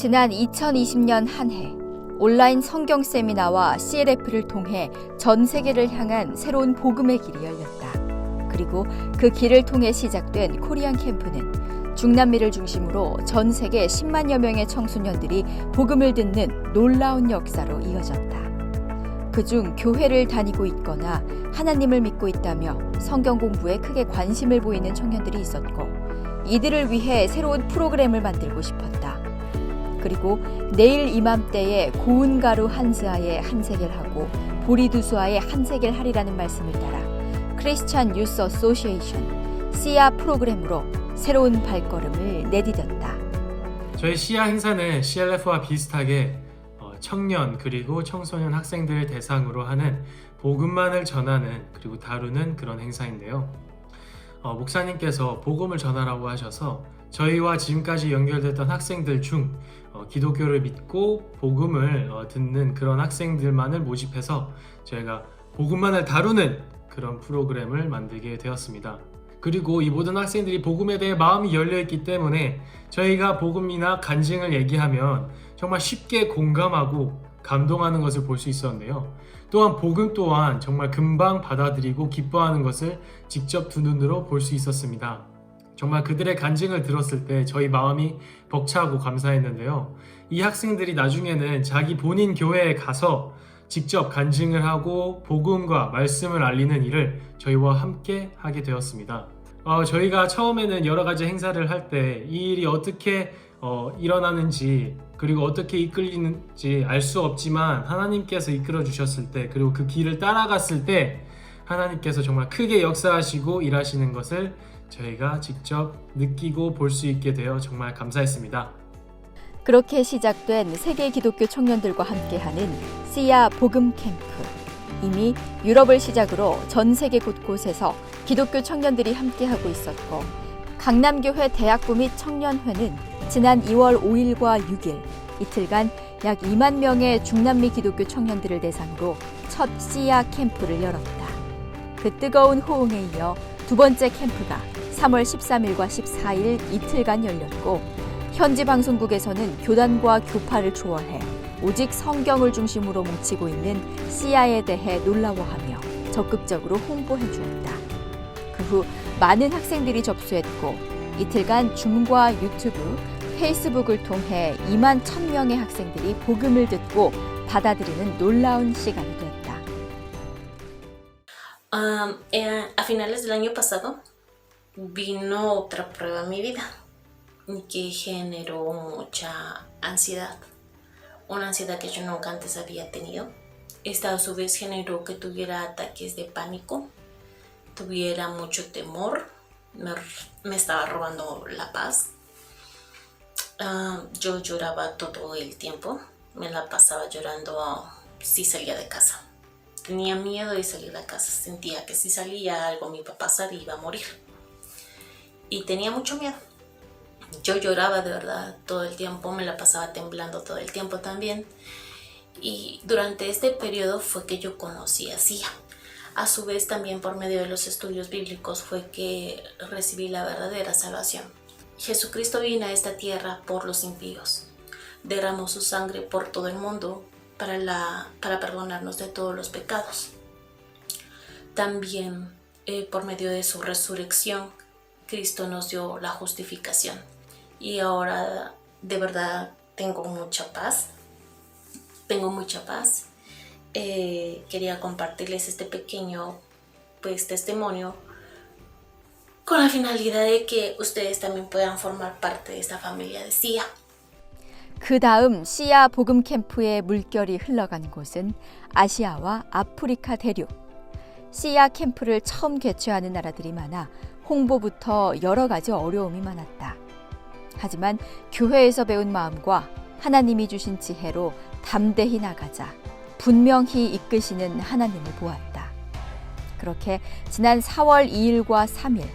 지난 2020년 한 해 온라인 성경 세미나와 CLF를 통해 전 세계를 향한 새로운 복음의 길이 열렸다. 그리고 그 길을 통해 시작된 코리안 캠프는 중남미를 중심으로 전 세계 10만여 명의 청소년들이 복음을 듣는 놀라운 역사로 이어졌다. 그중 교회를 다니고 있거나 하나님을 믿고 있다며 성경 공부에 크게 관심을 보이는 청년들이 있었고, 이들을 위해 새로운 프로그램을 만들고 싶었다. 그리고 내일 이맘때에 고운 가루 한 스아에 한 세겔 하고 보리 두 수아에 한 세겔 하리라는 말씀을 따라 크리스찬 유스 어소시에이션 시아 프로그램으로 새로운 발걸음을 내디뎠다. 저희 시아 행사는 CLF와 비슷하게 청년 그리고 청소년 학생들을 대상으로 하는 복음만을 전하는 그리고 다루는 그런 행사인데요. 목사님께서 복음을 전하라고 하셔서 저희와 지금까지 연결됐던 학생들 중 기독교를 믿고 복음을 듣는 그런 학생들만을 모집해서 저희가 복음만을 다루는 그런 프로그램을 만들게 되었습니다. 그리고 이 모든 학생들이 복음에 대해 마음이 열려있기 때문에 저희가 복음이나 간증을 얘기하면 정말 쉽게 공감하고 감동하는 것을 볼 수 있었는데요. 또한 복음 또한 정말 금방 받아들이고 기뻐하는 것을 직접 두 눈으로 볼 수 있었습니다. 정말 그들의 간증을 들었을 때 저희 마음이 벅차고 감사했는데요. 이 학생들이 나중에는 자기 본인 교회에 가서 직접 간증을 하고 복음과 말씀을 알리는 일을 저희와 함께 하게 되었습니다. 저희가 처음에는 여러 가지 행사를 할 때 이 일이 어떻게 일어나는지 그리고 어떻게 이끌리는지 알 수 없지만 하나님께서 이끌어 주셨을 때, 그리고 그 길을 따라갔을 때 하나님께서 정말 크게 역사하시고 일하시는 것을 저희가 직접 느끼고 볼 수 있게 되어 정말 감사했습니다. 그렇게 시작된 세계 기독교 청년들과 함께하는 시아 복음 캠프. 이미 유럽을 시작으로 전 세계 곳곳에서 기독교 청년들이 함께하고 있었고, 강남교회 대학부 및 청년회는 지난 2월 5일과 6일 이틀간 약 2만 명의 중남미 기독교 청년들을 대상으로 첫 시아 캠프를 열었다. 그 뜨거운 호응에 이어 두 번째 캠프가 3월 13일과 14일 이틀간 열렸고, 현지 방송국에서는 교단과 교파를 초월해 오직 성경을 중심으로 뭉치고 있는 시아에 대해 놀라워하며 적극적으로 홍보해 주었다. 그 후 많은 학생들이 접수했고, 이틀간 줌과 유튜브, 페이스북을 통해 2만 1,000명의 학생들이 복음을 듣고 받아들이는 놀라운 시간이 됐다. A finales del año pasado vino otra prueba en mi vida que generó mucha ansiedad, una ansiedad que yo nunca antes había tenido. Esta a su vez generó que tuviera ataques de pánico, tuviera mucho temor, me estaba robando la paz. Yo lloraba todo el tiempo, me la pasaba llorando si salía de casa. Tenía miedo de salir de casa, sentía que si salía algo me iba a pasar y iba a morir. Y tenía mucho miedo. Yo lloraba de verdad todo el tiempo, me la pasaba temblando todo el tiempo también. Y durante este periodo fue que yo conocí a Sia. A su vez también por medio de los estudios bíblicos fue que recibí la verdadera salvación. Jesucristo vino a esta tierra por los impíos. Derramó su sangre por todo el mundo para perdonarnos de todos los pecados. También por medio de su resurrección, Cristo nos dio la justificación. Y ahora de verdad tengo mucha paz. Quería compartirles este pequeño testimonio con la finalidad de que ustedes también puedan formar parte de esta familia de SIA. 그 다음 시아 복음 캠프의 물결이 흘러간 곳은 아시아와 아프리카 대륙. 시아 캠프를 처음 개최하는 나라들이 많아 홍보부터 여러 가지 어려움이 많았다. 하지만 교회에서 배운 마음과 하나님이 주신 지혜로 담대히 나가자 분명히 이끄시는 하나님을 보았다. 그렇게 지난 4월 2일과 3일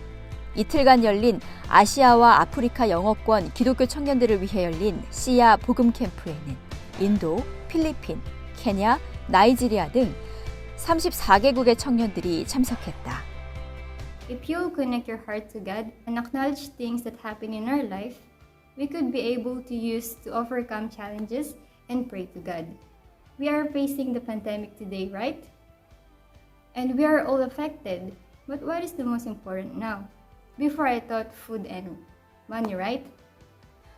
이틀간 열린 아시아와 아프리카 영어권 기독교 청년들을 위해 열린 시아 복음 캠프에는 인도, 필리핀, 케냐, 나이지리아 등 34개국의 청년들이 참석했다. If you connect your heart to God and acknowledge things that happen in our life, we could be able to use to overcome challenges and pray to God. We are facing the pandemic today, right? And we are all affected. But what is the most important now? Before I thought food and money, right?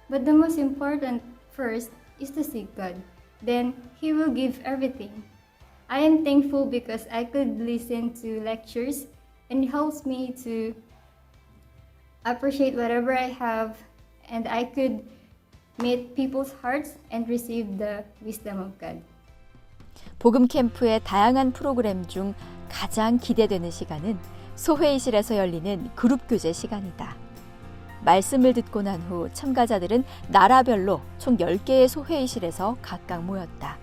But the most important first is to seek God. Then He will give everything. I am thankful because I could listen to lectures and it helps me to appreciate whatever I have, and I could meet people's hearts and receive the wisdom of God. 복음 캠프의 다양한 프로그램 중 가장 기대되는 시간은 소회의실에서 열리는 그룹 교제 시간이다. 말씀을 듣고 난 후 참가자들은 나라별로 총 10개의 소회의실에서 각각 모였다.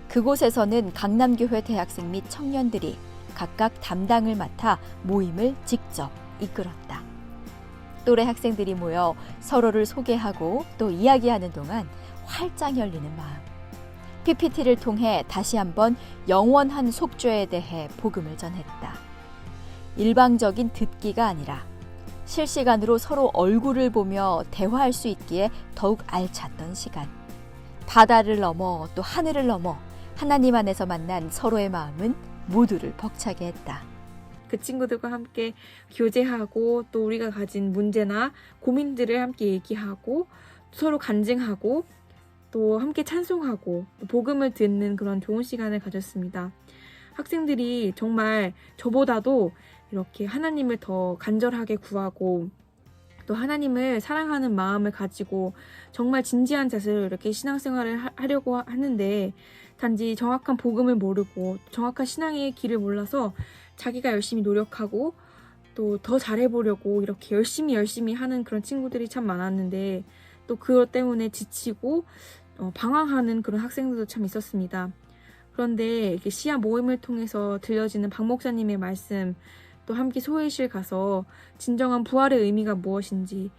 그곳에서는 강남교회 대학생 및 청년들이 각각 담당을 맡아 모임을 직접 이끌었다. 또래 학생들이 모여 서로를 소개하고 또 이야기하는 동안 활짝 열리는 마음. PPT를 통해 다시 한번 영원한 속죄에 대해 복음을 전했다. 일방적인 듣기가 아니라 실시간으로 서로 얼굴을 보며 대화할 수 있기에 더욱 알찼던 시간. 바다를 넘어 또 하늘을 넘어 하나님 안에서 만난 서로의 마음은 모두를 벅차게 했다. 그 친구들과 함께 교제하고 또 우리가 가진 문제나 고민들을 함께 얘기하고 서로 간증하고 또 함께 찬송하고 또 복음을 듣는 그런 좋은 시간을 가졌습니다. 학생들이 정말 저보다도 이렇게 하나님을 더 간절하게 구하고 또 하나님을 사랑하는 마음을 가지고 정말 진지한 자세로 이렇게 신앙생활을 하려고 하는데 단지 정확한 복음을 모르고 정확한 신앙의 길을 몰라서 자기가 열심히 노력하고 또 더 잘해보려고 이렇게 열심히 하는 그런 친구들이 참 많았는데 또 그것 때문에 지치고 방황하는 그런 학생들도 참 있었습니다. 그런데 이렇게 시야 모임을 통해서 들려지는 박 목사님의 말씀, 또 함께 소회의실 가서 진정한 부활의 의미가 무엇인지,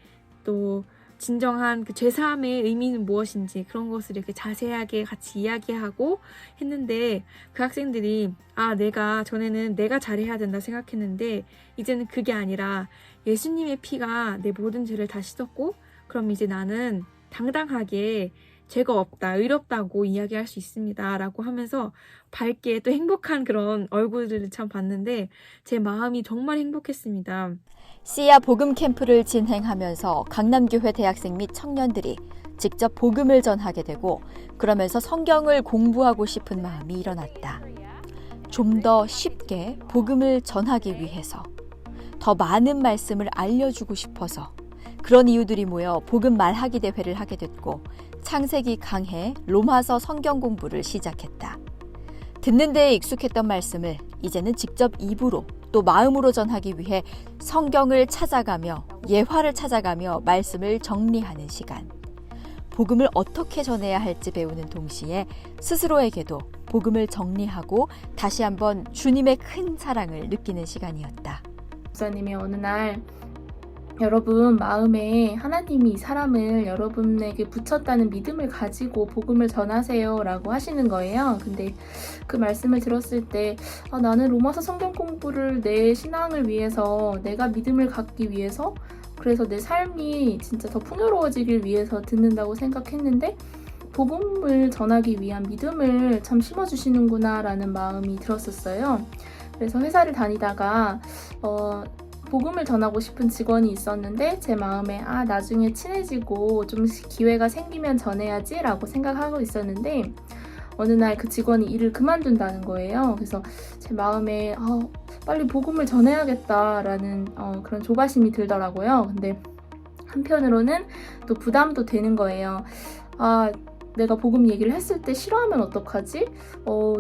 또 진정한 그 죄사함의 의미는 무엇인지 그런 것을 이렇게 자세하게 같이 이야기하고 했는데 그 학생들이 내가 전에는 내가 잘해야 된다 생각했는데 이제는 그게 아니라 예수님의 피가 내 모든 죄를 다 씻었고 그럼 이제 나는 당당하게 죄가 없다, 의롭다고 이야기할 수 있습니다 라고 하면서 밝게 또 행복한 그런 얼굴들을 참 봤는데 제 마음이 정말 행복했습니다. 씨야 복음 캠프를 진행하면서 강남교회 대학생 및 청년들이 직접 복음을 전하게 되고 그러면서 성경을 공부하고 싶은 마음이 일어났다. 좀 더 쉽게 복음을 전하기 위해서, 더 많은 말씀을 알려주고 싶어서 그런 이유들이 모여 복음 말하기 대회를 하게 됐고 창세기 강해 로마서 성경 공부를 시작했다. 듣는 데에 익숙했던 말씀을 이제는 직접 입으로 또 마음으로 전하기 위해 성경을 찾아가며 예화를 찾아가며 말씀을 정리하는 시간. 복음을 어떻게 전해야 할지 배우는 동시에 스스로에게도 복음을 정리하고 다시 한번 주님의 큰 사랑을 느끼는 시간이었다. 목사님이 어느 날 여러분 마음에 하나님이 이 사람을 여러분에게 붙였다는 믿음을 가지고 복음을 전하세요 라고 하시는 거예요. 근데 그 말씀을 들었을 때 나는 로마서 성경 공부를 내 신앙을 위해서, 내가 믿음을 갖기 위해서, 그래서 내 삶이 진짜 더 풍요로워지길 위해서 듣는다고 생각했는데 복음을 전하기 위한 믿음을 참 심어주시는구나 라는 마음이 들었었어요. 그래서 회사를 다니다가 복음을 전하고 싶은 직원이 있었는데 제 마음에 나중에 친해지고 좀 기회가 생기면 전해야지 라고 생각하고 있었는데 어느 날 그 직원이 일을 그만둔다는 거예요. 그래서 제 마음에 빨리 복음을 전해야겠다라는 그런 조바심이 들더라고요. 근데 한편으로는 또 부담도 되는 거예요. 내가 복음 얘기를 했을 때 싫어하면 어떡하지?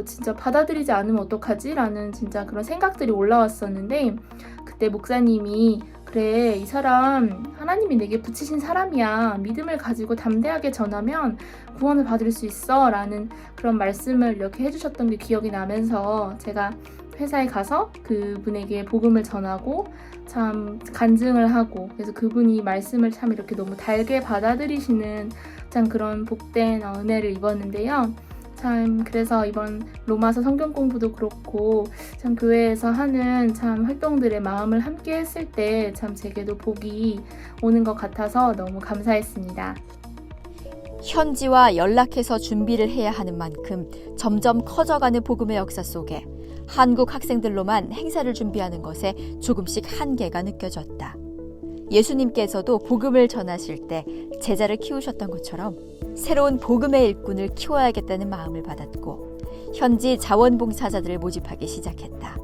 진짜 받아들이지 않으면 어떡하지? 라는 진짜 그런 생각들이 올라왔었는데 그때 목사님이 그래, 이 사람 하나님이 내게 붙이신 사람이야. 믿음을 가지고 담대하게 전하면 구원을 받을 수 있어 라는 그런 말씀을 이렇게 해주셨던 게 기억이 나면서 제가 회사에 가서 그분에게 복음을 전하고 참 간증을 하고 그래서 그분이 말씀을 참 이렇게 너무 달게 받아들이시는 참 그런 복된 은혜를 입었는데요. 참 그래서 이번 로마서 성경 공부도 그렇고 참 교회에서 하는 참 활동들의 마음을 함께 했을 때 참 제게도 복이 오는 것 같아서 너무 감사했습니다. 현지와 연락해서 준비를 해야 하는 만큼 점점 커져가는 복음의 역사 속에 한국 학생들로만 행사를 준비하는 것에 조금씩 한계가 느껴졌다. 예수님께서도 복음을 전하실 때 제자를 키우셨던 것처럼 새로운 복음의 일꾼을 키워야겠다는 마음을 받았고 현지 자원봉사자들을 모집하기 시작했다.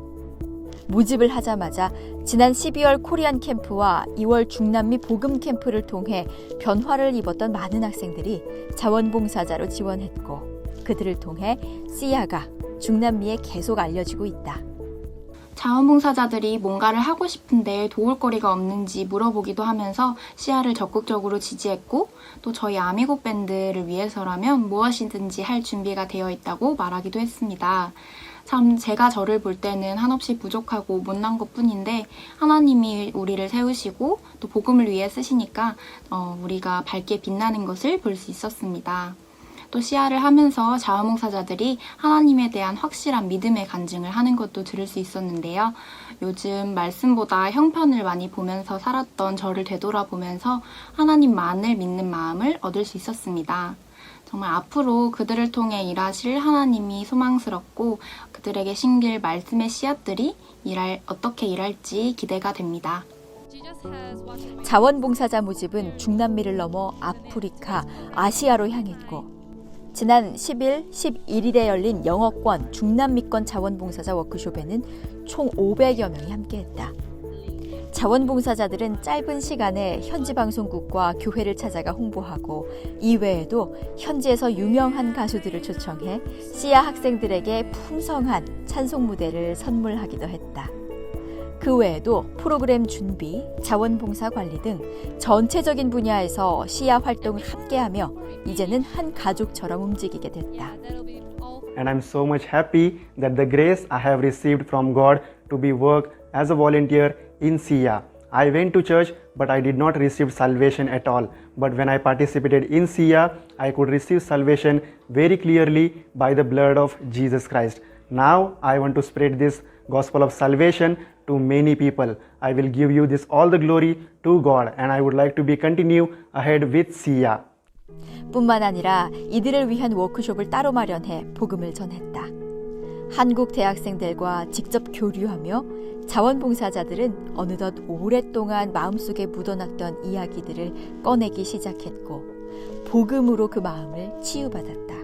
모집을 하자마자 지난 12월 코리안 캠프와 2월 중남미 복음 캠프를 통해 변화를 입었던 많은 학생들이 자원봉사자로 지원했고 그들을 통해 씨야가 중남미에 계속 알려지고 있다. 자원봉사자들이 뭔가를 하고 싶은데 도울 거리가 없는지 물어보기도 하면서 씨야를 적극적으로 지지했고 또 저희 아미고 밴드를 위해서라면 무엇이든지 할 준비가 되어 있다고 말하기도 했습니다. 참 제가 저를 볼 때는 한없이 부족하고 못난 것뿐인데 하나님이 우리를 세우시고 또 복음을 위해 쓰시니까 우리가 밝게 빛나는 것을 볼 수 있었습니다. 또 씨야를 하면서 자원봉사자들이 하나님에 대한 확실한 믿음의 간증을 하는 것도 들을 수 있었는데요. 요즘 말씀보다 형편을 많이 보면서 살았던 저를 되돌아보면서 하나님만을 믿는 마음을 얻을 수 있었습니다. 정말 앞으로 그들을 통해 일하실 하나님이 소망스럽고 그들에게 심길 말씀의 씨앗들이 어떻게 일할지 기대가 됩니다. 자원봉사자 모집은 중남미를 넘어 아프리카, 아시아로 향했고 지난 10일, 11일에 열린 영어권, 중남미권 자원봉사자 워크숍에는 총 500여 명이 함께했다. 자원봉사자들은 짧은 시간에 현지 방송국과 교회를 찾아가 홍보하고 이외에도 현지에서 유명한 가수들을 초청해 씨야 학생들에게 풍성한 찬송 무대를 선물하기도 했다. 그 외에도 프로그램 준비, 자원봉사 관리 등 전체적인 분야에서 씨야 활동을 함께하며 이제는 한 가족처럼 움직이게 됐다. And I'm so much happy that the grace I have received from God to be work as a volunteer in SIA. I went to church but I did not receive salvation at all. But when I participated in SIA, I could receive salvation very clearly by the blood of Jesus Christ. Now I want to spread this gospel of salvation to many people. I will give you this all the glory to God and I would like to be continue ahead with SIA. 뿐만 아니라 이들을 위한 워크숍을 따로 마련해 복음을 전했다. 한국 대학생들과 직접 교류하며 자원봉사자들은 어느덧 오랫동안 마음속에 묻어놨던 이야기들을 꺼내기 시작했고 복음으로 그 마음을 치유받았다.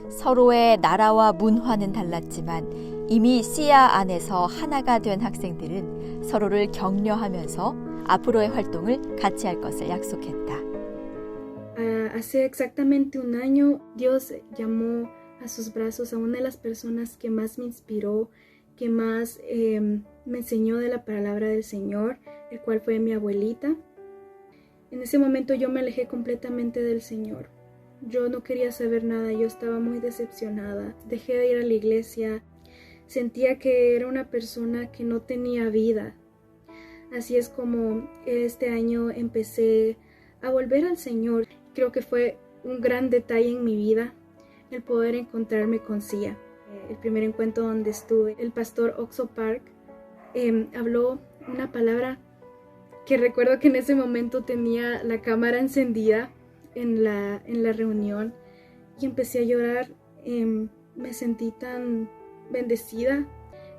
서로의 나라와 문화는 달랐지만 이미 씨야 안에서 하나가 된 학생들은 서로를 격려하면서 앞으로의 활동을 같이 할 것을 약속했다. Hace exactamente un año, Dios llamó a sus brazos a una de las personas que más me inspiró, que más me enseñó de la palabra del Señor, el cual fue mi abuelita. En ese momento yo me alejé completamente del Señor. Yo no quería saber nada, yo estaba muy decepcionada. Dejé de ir a la iglesia, sentía que era una persona que no tenía vida. Así es como este año empecé a volver al Señor. Creo que fue un gran detalle en mi vida el poder encontrarme con SIA. El primer encuentro donde estuve, el pastor Oxo Park habló una palabra que recuerdo que en ese momento tenía la cámara encendida en la reunión y empecé a llorar. Me sentí tan bendecida,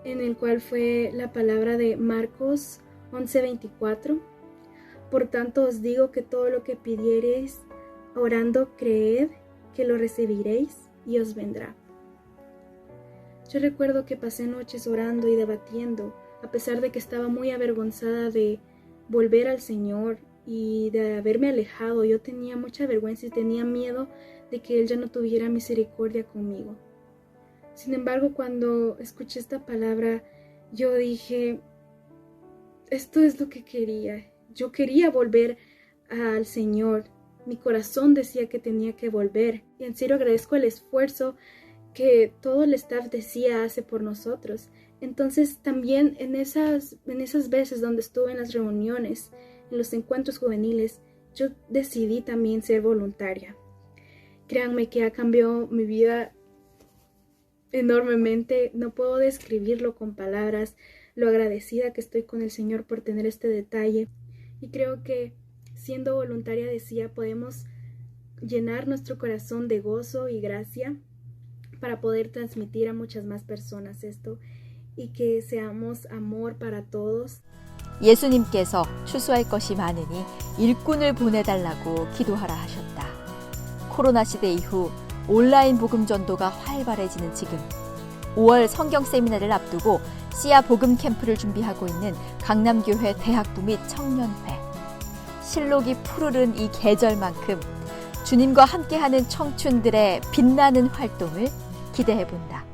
en el cual fue la palabra de Marcos 11:24. Por tanto os digo que todo lo que pidiereis orando, creed que lo recibiréis y os vendrá. Yo recuerdo que pasé noches orando y debatiendo, a pesar de que estaba muy avergonzada de volver al Señor y de haberme alejado. Yo tenía mucha vergüenza y tenía miedo de que Él ya no tuviera misericordia conmigo. Sin embargo, cuando escuché esta palabra, yo dije, esto es lo que quería. Yo quería volver al Señor. Mi corazón decía que tenía que volver. Y en serio agradezco el esfuerzo que todo el staff de SIA hace por nosotros. Entonces también en esas veces donde estuve en las reuniones, en los encuentros juveniles, yo decidí también ser voluntaria. Créanme que ha cambiado mi vida enormemente, no puedo describirlo con palabras, lo agradecida que estoy con el Señor por tener este detalle. Y creo que siendo voluntaria de CIA podemos llenar nuestro corazón de gozo y gracia para poder transmitir a muchas más personas esto y que seamos amor para todos. 예수님께서 추수할 것이 많으니 일꾼을 보내달라고 기도하라 하셨다. 코로나 시대 이후 온라인 복음 전도가 활발해지는 지금 5월 성경 세미나를 앞두고 씨야 복음 캠프를 준비하고 있는 강남교회 대학부 및 청년회. 실록이 푸르른 이 계절만큼 주님과 함께하는 청춘들의 빛나는 활동을 기대해 본다.